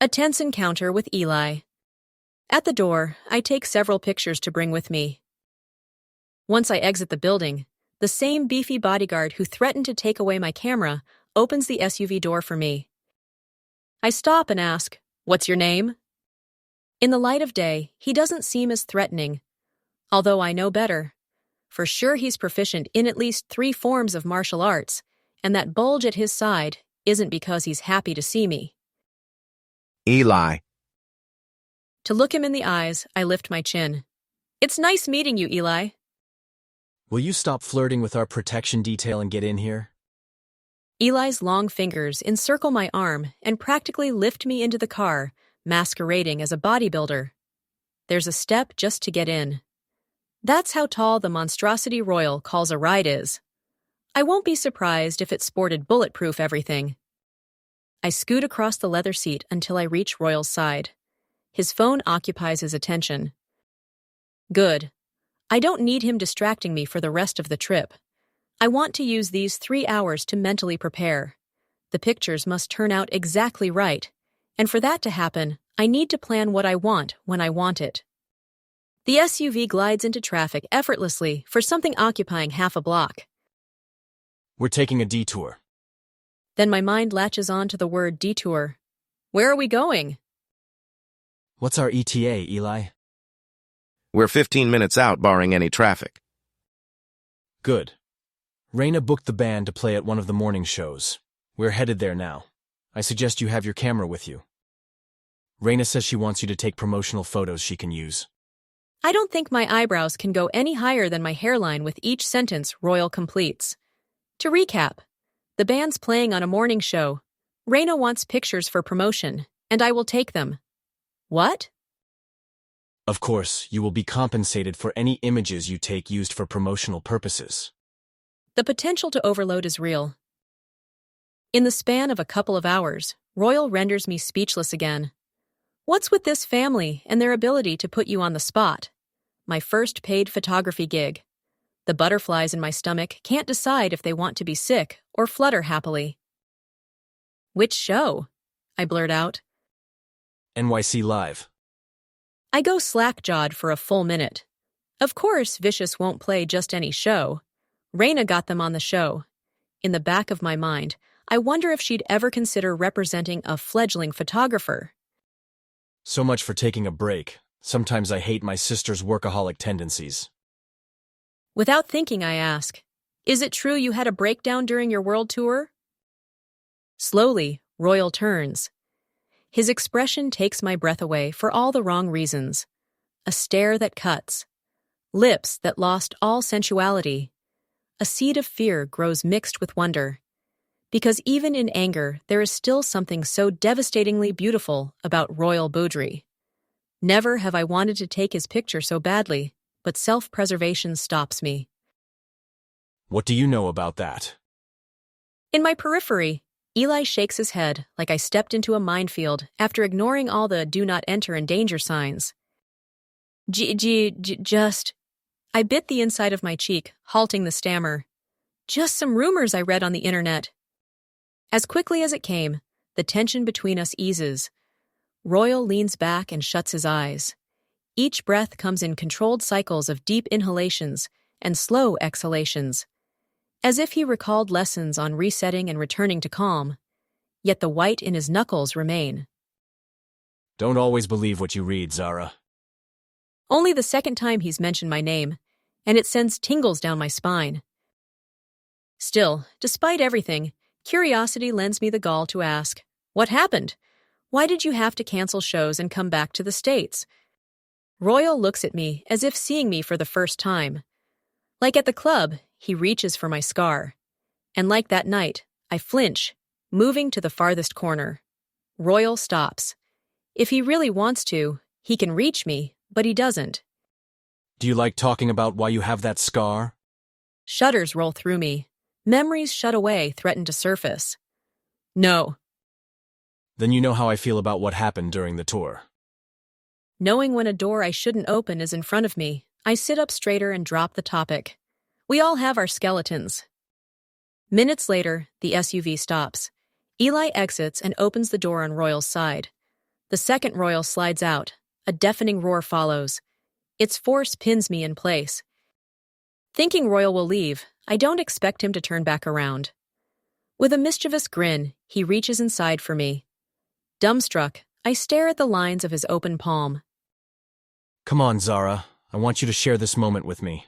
A tense encounter with Eli. At the door, I take several pictures to bring with me. Once I exit the building, the same beefy bodyguard who threatened to take away my camera opens the SUV door for me. I stop and ask, "What's your name?" In the light of day, he doesn't seem as threatening, although I know better. For sure he's proficient in at least 3 forms of martial arts, and that bulge at his side isn't because he's happy to see me. Eli. To look him in the eyes, I lift my chin. "It's nice meeting you, Eli." Will you stop flirting with our protection detail and get in here? Eli's long fingers encircle my arm and practically lift me into the car, masquerading as a bodybuilder. There's a step just to get in. That's how tall the monstrosity Royal calls a ride is. I won't be surprised if it sported bulletproof everything. I scoot across the leather seat until I reach Royal's side. His phone occupies his attention. Good. I don't need him distracting me for the rest of the trip. I want to use these 3 hours to mentally prepare. The pictures must turn out exactly right, and for that to happen, I need to plan what I want when I want it. The SUV glides into traffic effortlessly for something occupying half a block. We're taking a detour. Then my mind latches on to the word detour. Where are we going? What's our ETA, Eli? We're 15 minutes out, barring any traffic. Good. Raina booked the band to play at one of the morning shows. We're headed there now. I suggest you have your camera with you. Raina says she wants you to take promotional photos she can use. I don't think my eyebrows can go any higher than my hairline with each sentence Royal completes. To recap, the band's playing on a morning show. Raina wants pictures for promotion, and I will take them. What? Of course, you will be compensated for any images you take used for promotional purposes. The potential to overload is real. In the span of a couple of hours, Royal renders me speechless again. What's with this family and their ability to put you on the spot? My first paid photography gig. The butterflies in my stomach can't decide if they want to be sick or flutter happily. Which show? I blurt out. NYC Live. I go slack-jawed for a full minute. Of course, Vicious won't play just any show. Raina got them on the show. In the back of my mind, I wonder if she'd ever consider representing a fledgling photographer. So much for taking a break. Sometimes I hate my sister's workaholic tendencies. Without thinking, I ask, "Is it true you had a breakdown during your world tour?" Slowly, Royal turns. His expression takes my breath away for all the wrong reasons. A stare that cuts. Lips that lost all sensuality. A seed of fear grows mixed with wonder. Because even in anger, there is still something so devastatingly beautiful about Royal Beaudry. Never have I wanted to take his picture so badly, but self-preservation stops me. What do you know about that? In my periphery, Eli shakes his head like I stepped into a minefield after ignoring all the "do not enter" and danger signs. Just... I bit the inside of my cheek, halting the stammer. Just some rumors I read on the internet. As quickly as it came, the tension between us eases. Royal leans back and shuts his eyes. Each breath comes in controlled cycles of deep inhalations and slow exhalations, as if he recalled lessons on resetting and returning to calm. Yet the white in his knuckles remain. Don't always believe what you read, Zara. Only the second time he's mentioned my name, and it sends tingles down my spine. Still, despite everything, curiosity lends me the gall to ask, "What happened? Why did you have to cancel shows and come back to the States?" Royal looks at me as if seeing me for the first time. Like at the club, he reaches for my scar. And like that night, I flinch, moving to the farthest corner. Royal stops. If he really wants to, he can reach me, but he doesn't. Do you like talking about why you have that scar? Shudders roll through me. Memories shut away threaten to surface. No. Then you know how I feel about what happened during the tour. Knowing when a door I shouldn't open is in front of me, I sit up straighter and drop the topic. We all have our skeletons. Minutes later, the SUV stops. Eli exits and opens the door on Royal's side. The second Royal slides out. A deafening roar follows. Its force pins me in place. Thinking Royal will leave, I don't expect him to turn back around. With a mischievous grin, he reaches inside for me. Dumbstruck, I stare at the lines of his open palm. Come on, Zara. I want you to share this moment with me.